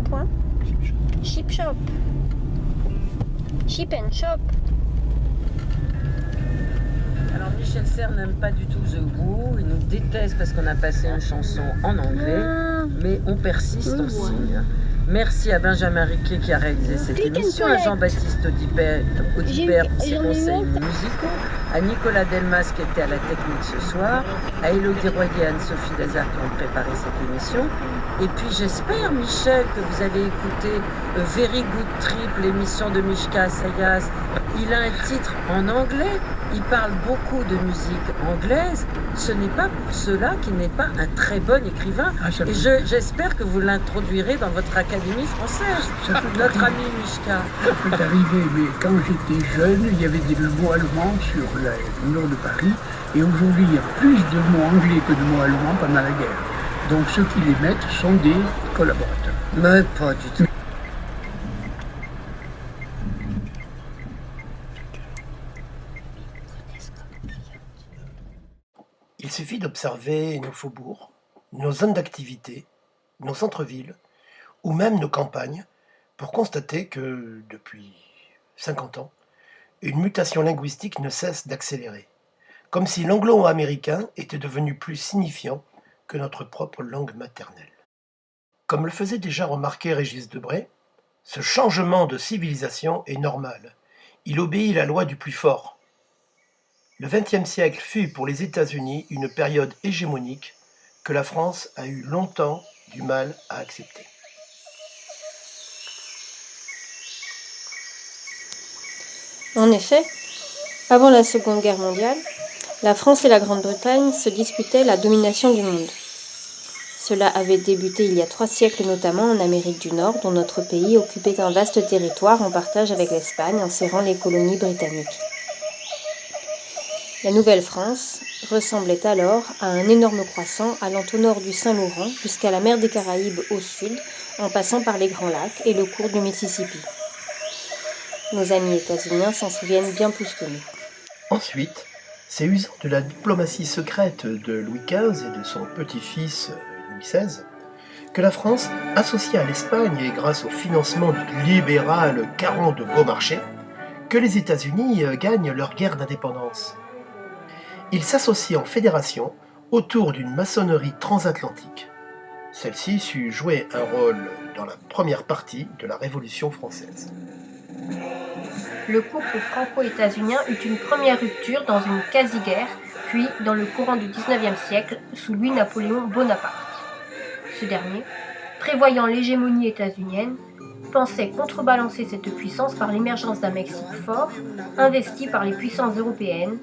rond-point? Chip shop. Chip and shop. Alors Michel Serres n'aime pas du tout The Who, il nous déteste parce qu'on a passé une chanson en anglais, mais on persiste, on signe. Merci à Benjamin Riquet qui a réalisé cette émission, à Jean-Baptiste Audibert pour ses conseils musicaux, à Nicolas Delmas qui était à la technique ce soir, à Élodie Royer et Anne-Sophie Lazare qui ont préparé cette émission. Et puis j'espère, Michel, que vous avez écouté Very Good Trip, l'émission de Mishka Sayas. Il a un titre en anglais, il parle beaucoup de musique anglaise. Ce n'est pas pour cela qu'il n'est pas un très bon écrivain. Et j'espère que vous l'introduirez dans votre académie française, notre ami Mishka. Ça peut arriver, mais quand j'étais jeune, il y avait des mots allemands sur le nord de Paris. Et aujourd'hui, il y a plus de mots anglais que de mots allemands pendant la guerre. Donc ceux qui les mettent sont des collaborateurs. Mais pas du tout. Il suffit d'observer nos faubourgs, nos zones d'activité, nos centres-villes, ou même nos campagnes, pour constater que, depuis 50 ans, une mutation linguistique ne cesse d'accélérer, comme si l'anglo-américain était devenu plus signifiant que notre propre langue maternelle. Comme le faisait déjà remarquer Régis Debray, ce changement de civilisation est normal. Il obéit à la loi du plus fort. Le XXe siècle fut pour les États-Unis une période hégémonique que la France a eu longtemps du mal à accepter. En effet, avant la Seconde Guerre mondiale, la France et la Grande-Bretagne se disputaient la domination du monde. Cela avait débuté il y a 3 siècles notamment en Amérique du Nord, dont notre pays occupait un vaste territoire en partage avec l'Espagne en serrant les colonies britanniques. La Nouvelle-France ressemblait alors à un énorme croissant allant au nord du Saint-Laurent jusqu'à la mer des Caraïbes au sud, en passant par les Grands Lacs et le cours du Mississippi. Nos amis états-uniens s'en souviennent bien plus que nous. Ensuite, c'est usant de la diplomatie secrète de Louis XV et de son petit-fils Louis XVI, que la France, associée à l'Espagne et grâce au financement du libéral Caron de Beaumarchais, que les États-Unis gagnent leur guerre d'indépendance. Ils s'associent en fédération autour d'une maçonnerie transatlantique. Celle-ci sut jouer un rôle dans la première partie de la Révolution française. Le couple franco-états-unien eut une première rupture dans une quasi-guerre, puis dans le courant du XIXe siècle, sous Louis-Napoléon Bonaparte. Ce dernier, prévoyant l'hégémonie états-unienne, pensait contrebalancer cette puissance par l'émergence d'un Mexique fort, investi par les puissances européennes,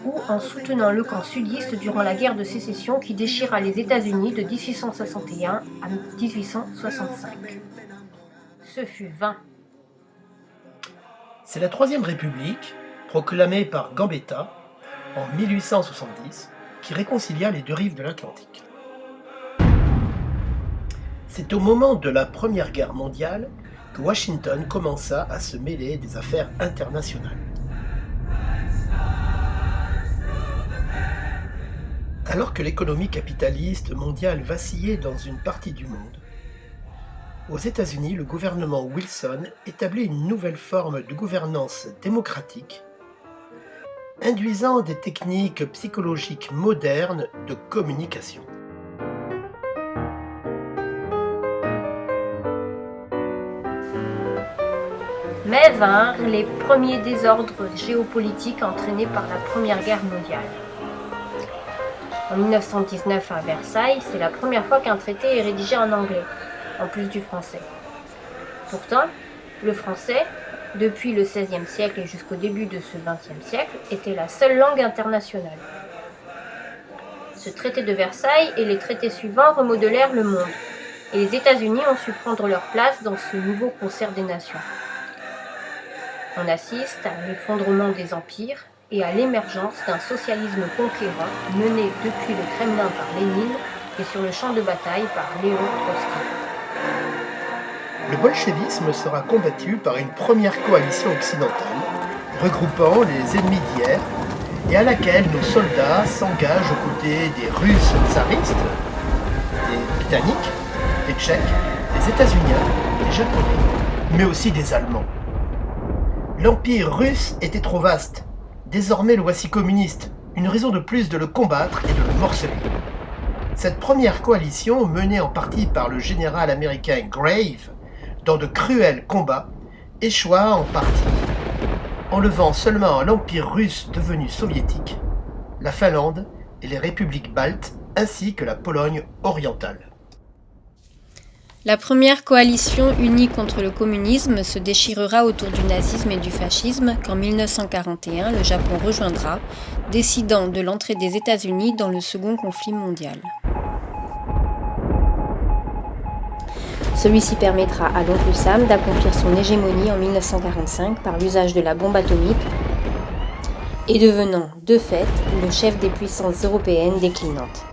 ou en soutenant le camp sudiste durant la guerre de sécession qui déchira les États-Unis de 1861 à 1865. Ce fut vain. C'est la Troisième République, proclamée par Gambetta en 1870, qui réconcilia les deux rives de l'Atlantique. C'est au moment de la Première Guerre mondiale que Washington commença à se mêler des affaires internationales. Alors que l'économie capitaliste mondiale vacillait dans une partie du monde, aux États-Unis, le gouvernement Wilson établit une nouvelle forme de gouvernance démocratique, induisant des techniques psychologiques modernes de communication. Mais vinrent les premiers désordres géopolitiques entraînés par la Première Guerre mondiale. En 1919 à Versailles, c'est la première fois qu'un traité est rédigé en anglais, en plus du français. Pourtant, le français, depuis le XVIe siècle et jusqu'au début de ce XXe siècle, était la seule langue internationale. Ce traité de Versailles et les traités suivants remodelèrent le monde, et les États-Unis ont su prendre leur place dans ce nouveau concert des nations. On assiste à l'effondrement des empires et à l'émergence d'un socialisme conquérant mené depuis le Kremlin par Lénine et sur le champ de bataille par Léon Trotsky. Le bolchevisme sera combattu par une première coalition occidentale, regroupant les ennemis d'hier, et à laquelle nos soldats s'engagent aux côtés des Russes tsaristes, des Britanniques, des Tchèques, des des États-Unis, des Japonais, mais aussi des Allemands. L'Empire russe était trop vaste. Désormais le voici communiste, une raison de plus de le combattre et de le morceler. Cette première coalition, menée en partie par le général américain Grave, dans de cruels combats, échoua en partie, enlevant seulement à l'Empire russe devenu soviétique, la Finlande et les républiques baltes, ainsi que la Pologne orientale. La première coalition unie contre le communisme se déchirera autour du nazisme et du fascisme qu'en 1941 le Japon rejoindra, décidant de l'entrée des États-Unis dans le second conflit mondial. Celui-ci permettra à l'oncle Sam d'accomplir son hégémonie en 1945 par l'usage de la bombe atomique et devenant, de fait, le chef des puissances européennes déclinantes.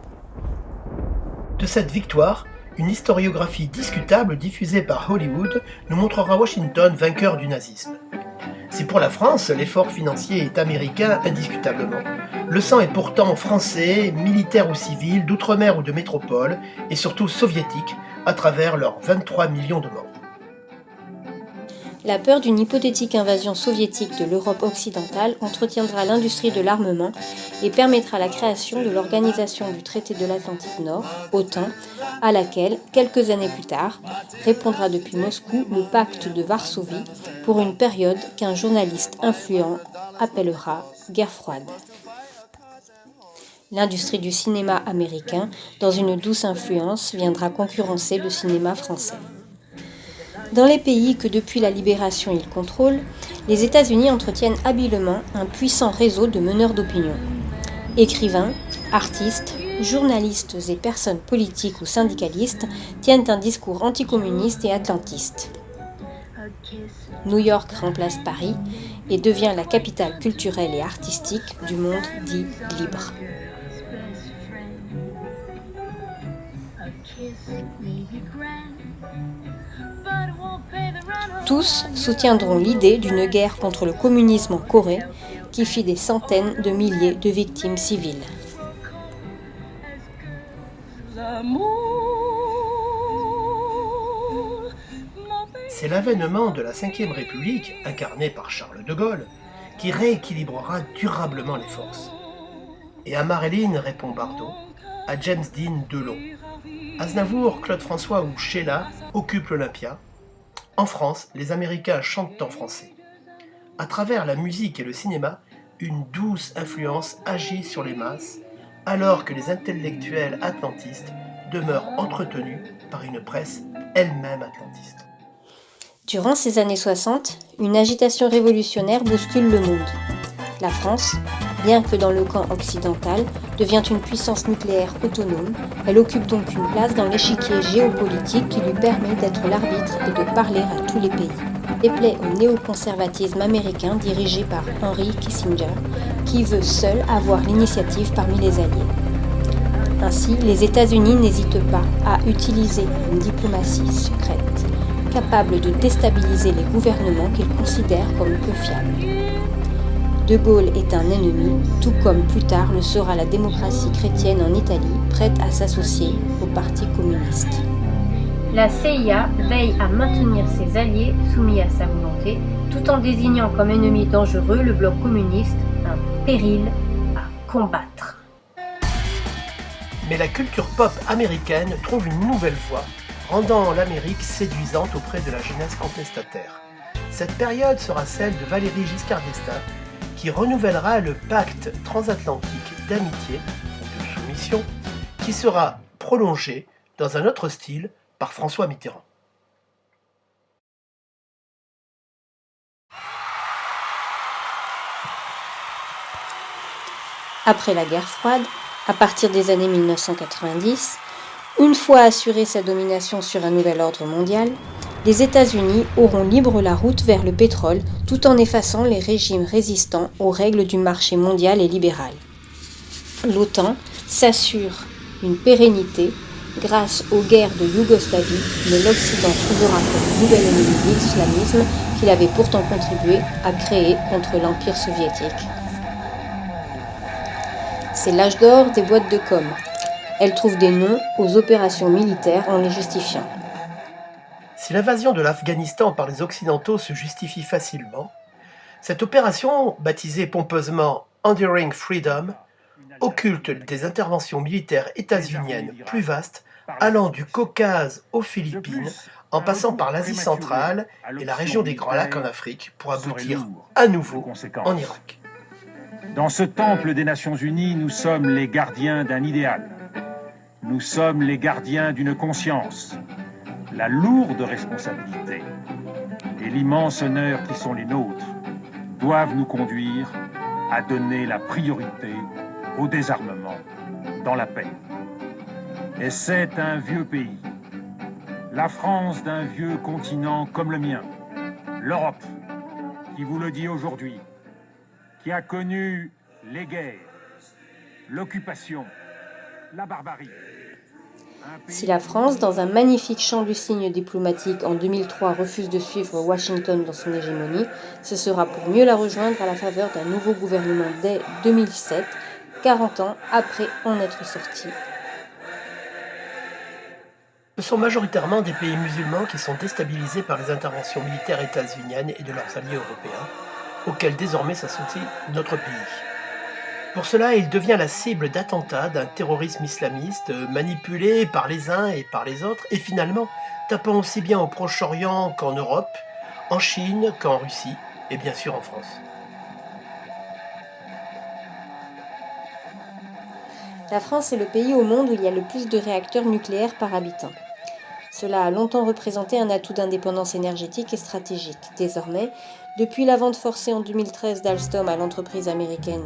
De cette victoire, une historiographie discutable diffusée par Hollywood nous montrera Washington vainqueur du nazisme. Si pour la France, l'effort financier est américain indiscutablement, le sang est pourtant français, militaire ou civil, d'outre-mer ou de métropole, et surtout soviétique, à travers leurs 23 millions de morts. La peur d'une hypothétique invasion soviétique de l'Europe occidentale entretiendra l'industrie de l'armement et permettra la création de l'Organisation du traité de l'Atlantique Nord, OTAN, à laquelle, quelques années plus tard, répondra depuis Moscou le pacte de Varsovie pour une période qu'un journaliste influent appellera « guerre froide ». L'industrie du cinéma américain, dans une douce influence, viendra concurrencer le cinéma français. Dans les pays que depuis la libération ils contrôlent, les États-Unis entretiennent habilement un puissant réseau de meneurs d'opinion. Écrivains, artistes, journalistes et personnes politiques ou syndicalistes tiennent un discours anticommuniste et atlantiste. New York remplace Paris et devient la capitale culturelle et artistique du monde dit libre. Tous soutiendront l'idée d'une guerre contre le communisme en Corée qui fit des centaines de milliers de victimes civiles. C'est l'avènement de la Ve République, incarnée par Charles de Gaulle, qui rééquilibrera durablement les forces. Et à Marilyn répond Bardot, à James Dean Delon. Aznavour, Claude François ou Sheila occupent l'Olympia. En France, les Américains chantent en français. À travers la musique et le cinéma, une douce influence agit sur les masses, alors que les intellectuels atlantistes demeurent entretenus par une presse elle-même atlantiste. Durant ces années 60, une agitation révolutionnaire bouscule le monde. La France, bien que dans le camp occidental, devient une puissance nucléaire autonome. Elle occupe donc une place dans l'échiquier géopolitique qui lui permet d'être l'arbitre et de parler à tous les pays. Déplaît au néoconservatisme américain dirigé par Henry Kissinger, qui veut seul avoir l'initiative parmi les alliés. Ainsi, les États-Unis n'hésitent pas à utiliser une diplomatie secrète, capable de déstabiliser les gouvernements qu'ils considèrent comme peu fiables. De Gaulle est un ennemi, tout comme plus tard le sera la démocratie chrétienne en Italie, prête à s'associer au Parti communiste. La CIA veille à maintenir ses alliés soumis à sa volonté, tout en désignant comme ennemi dangereux le bloc communiste, un péril à combattre. Mais la culture pop américaine trouve une nouvelle voie, rendant l'Amérique séduisante auprès de la jeunesse contestataire. Cette période sera celle de Valéry Giscard d'Estaing, qui renouvellera le pacte transatlantique d'amitié, de soumission, qui sera prolongé dans un autre style par François Mitterrand. Après la guerre froide, à partir des années 1990, une fois assurée sa domination sur un nouvel ordre mondial, les États-Unis auront libre la route vers le pétrole tout en effaçant les régimes résistants aux règles du marché mondial et libéral. L'OTAN s'assure une pérennité grâce aux guerres de Yougoslavie, mais l'Occident trouvera comme nouvel ennemi l'islamisme qu'il avait pourtant contribué à créer contre l'Empire soviétique. C'est l'âge d'or des boîtes de com'. Elles trouvent des noms aux opérations militaires en les justifiant. Si l'invasion de l'Afghanistan par les Occidentaux se justifie facilement, cette opération, baptisée pompeusement Enduring Freedom, occulte des interventions militaires états-uniennes plus vastes allant du Caucase aux Philippines, en passant par l'Asie centrale et la région des Grands Lacs en Afrique, pour aboutir à nouveau en Irak. Dans ce temple des Nations Unies, nous sommes les gardiens d'un idéal. Nous sommes les gardiens d'une conscience. La lourde responsabilité et l'immense honneur qui sont les nôtres doivent nous conduire à donner la priorité au désarmement dans la paix. Et c'est un vieux pays, la France d'un vieux continent comme le mien, l'Europe, qui vous le dit aujourd'hui, qui a connu les guerres, l'occupation, la barbarie. Si la France, dans un magnifique chant du cygne diplomatique en 2003, refuse de suivre Washington dans son hégémonie, ce sera pour mieux la rejoindre à la faveur d'un nouveau gouvernement dès 2007, 40 ans après en être sorti. Ce sont majoritairement des pays musulmans qui sont déstabilisés par les interventions militaires états-uniennes et de leurs alliés européens, auxquels désormais s'associe notre pays. Pour cela, il devient la cible d'attentats d'un terrorisme islamiste manipulé par les uns et par les autres, et finalement tapant aussi bien au Proche-Orient qu'en Europe, en Chine qu'en Russie, et bien sûr en France. La France est le pays au monde où il y a le plus de réacteurs nucléaires par habitant. Cela a longtemps représenté un atout d'indépendance énergétique et stratégique. Désormais, depuis la vente forcée en 2013 d'Alstom à l'entreprise américaine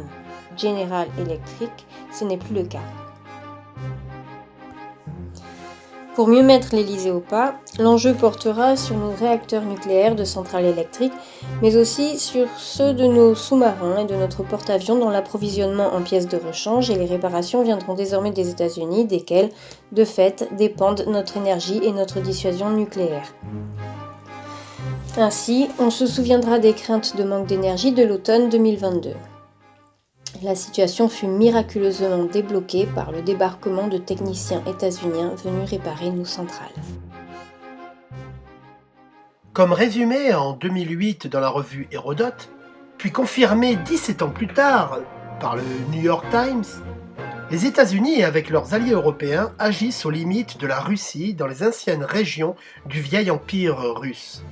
General Electric, ce n'est plus le cas. Pour mieux mettre l'Elysée au pas, l'enjeu portera sur nos réacteurs nucléaires de centrales électriques, mais aussi sur ceux de nos sous-marins et de notre porte-avions dont l'approvisionnement en pièces de rechange et les réparations viendront désormais des États-Unis, desquels, de fait, dépendent notre énergie et notre dissuasion nucléaire. Ainsi, on se souviendra des craintes de manque d'énergie de l'automne 2022. La situation fut miraculeusement débloquée par le débarquement de techniciens états-uniens venus réparer nos centrales. Comme résumé en 2008 dans la revue Hérodote, puis confirmé 17 ans plus tard par le New York Times, les États-Unis, avec leurs alliés européens, agissent aux limites de la Russie dans les anciennes régions du vieil empire russe.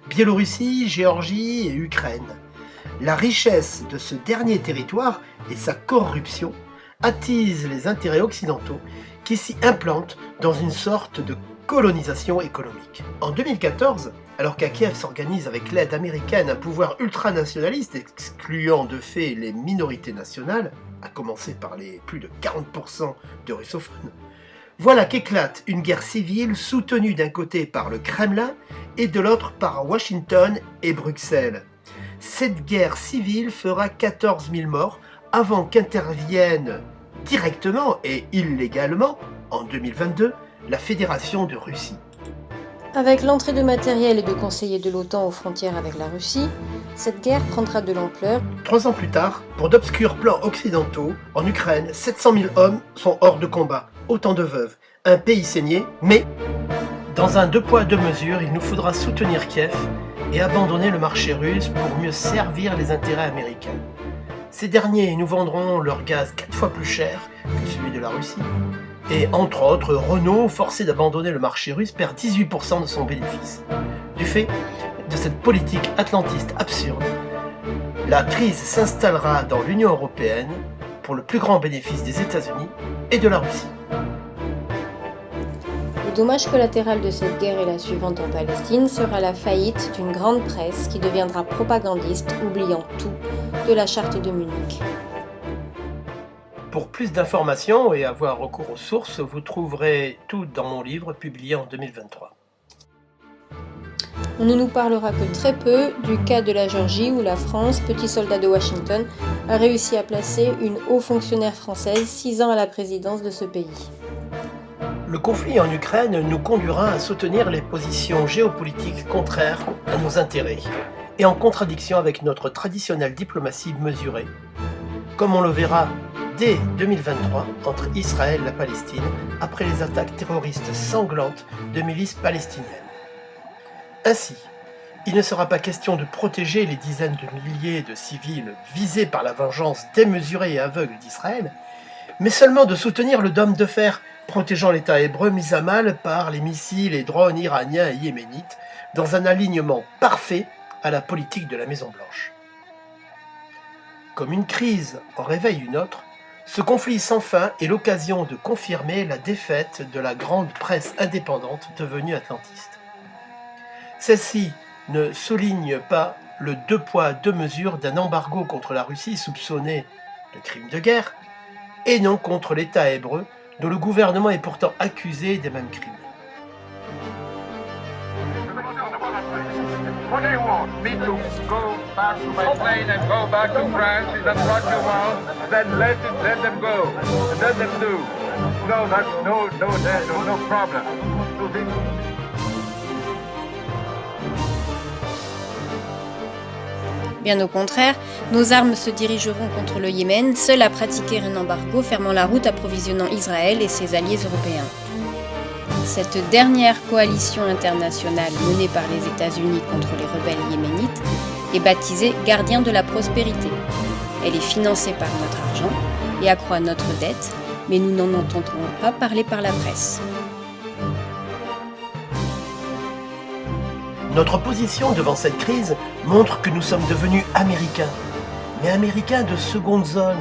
Biélorussie, Géorgie et Ukraine. La richesse de ce dernier territoire et sa corruption attisent les intérêts occidentaux qui s'y implantent dans une sorte de colonisation économique. En 2014, alors qu'à Kiev s'organise avec l'aide américaine un pouvoir ultranationaliste excluant de fait les minorités nationales, à commencer par les plus de 40% de russophones, voilà qu'éclate une guerre civile soutenue d'un côté par le Kremlin et de l'autre par Washington et Bruxelles. Cette guerre civile fera 14 000 morts avant qu'intervienne directement et illégalement, en 2022, la Fédération de Russie. Avec l'entrée de matériel et de conseillers de l'OTAN aux frontières avec la Russie, cette guerre prendra de l'ampleur. 3 ans plus tard, pour d'obscurs plans occidentaux, en Ukraine, 700 000 hommes sont hors de combat, autant de veuves, un pays saigné, mais dans un 2 poids 2 mesures, il nous faudra soutenir Kiev et abandonner le marché russe pour mieux servir les intérêts américains. Ces derniers nous vendront leur gaz 4 fois plus cher que celui de la Russie. Et entre autres, Renault, forcé d'abandonner le marché russe, perd 18% de son bénéfice. Du fait de cette politique atlantiste absurde, la crise s'installera dans l'Union européenne pour le plus grand bénéfice des États-Unis et de la Russie. Le dommage collatéral de cette guerre et la suivante en Palestine sera la faillite d'une grande presse qui deviendra propagandiste, oubliant tout de la charte de Munich. Pour plus d'informations et avoir recours aux sources, vous trouverez tout dans mon livre publié en 2023. On ne nous parlera que très peu du cas de la Géorgie où la France, petit soldat de Washington, a réussi à placer une haut fonctionnaire française 6 ans à la présidence de ce pays. Le conflit en Ukraine nous conduira à soutenir les positions géopolitiques contraires à nos intérêts et en contradiction avec notre traditionnelle diplomatie mesurée, comme on le verra dès 2023 entre Israël et la Palestine après les attaques terroristes sanglantes de milices palestiniennes. Ainsi, il ne sera pas question de protéger les dizaines de milliers de civils visés par la vengeance démesurée et aveugle d'Israël, mais seulement de soutenir le dôme de fer protégeant l'État hébreu mis à mal par les missiles et drones iraniens et yéménites dans un alignement parfait à la politique de la Maison-Blanche. Comme une crise en réveille une autre, ce conflit sans fin est l'occasion de confirmer la défaite de la grande presse indépendante devenue atlantiste. Celle-ci ne souligne pas le 2 poids 2 mesures d'un embargo contre la Russie soupçonnée de crimes de guerre, et non contre l'État hébreu, dont le gouvernement est pourtant accusé des mêmes crimes. What do you want? Me to go back to my plane and go back to France? Is that what you want? Then let them go. Let them do. No, that's no problem. So this... Bien au contraire, nos armes se dirigeront contre le Yémen, seules à pratiquer un embargo fermant la route approvisionnant Israël et ses alliés européens. Cette dernière coalition internationale menée par les États-Unis contre les rebelles yéménites est baptisée Gardiens de la prospérité. Elle est financée par notre argent et accroît notre dette, mais nous n'en entendrons pas parler par la presse. Notre position devant cette crise montre que nous sommes devenus américains, mais américains de seconde zone,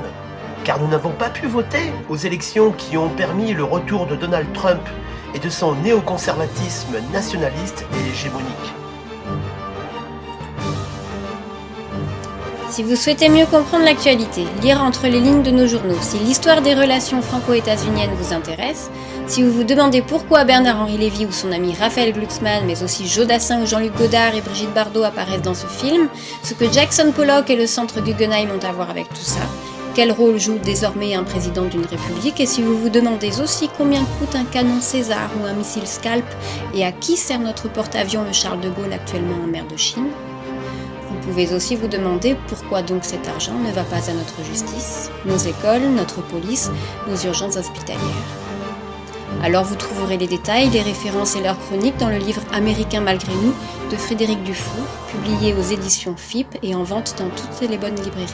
car nous n'avons pas pu voter aux élections qui ont permis le retour de Donald Trump et de son néoconservatisme nationaliste et hégémonique. Si vous souhaitez mieux comprendre l'actualité, lire entre les lignes de nos journaux, si l'histoire des relations franco-états-uniennes vous intéresse, si vous vous demandez pourquoi Bernard-Henri Lévy ou son ami Raphaël Glucksmann, mais aussi Joe Dassin ou Jean-Luc Godard et Brigitte Bardot apparaissent dans ce film, ce que Jackson Pollock et le centre Guggenheim ont à voir avec tout ça, quel rôle joue désormais un président d'une république, et si vous vous demandez aussi combien coûte un canon César ou un missile Scalp et à qui sert notre porte-avions le Charles de Gaulle actuellement en mer de Chine, vous pouvez aussi vous demander pourquoi donc cet argent ne va pas à notre justice, nos écoles, notre police, nos urgences hospitalières. Alors vous trouverez les détails, les références et leurs chroniques dans le livre Américain malgré nous de Frédéric Dufour, publié aux éditions FIP et en vente dans toutes les bonnes librairies.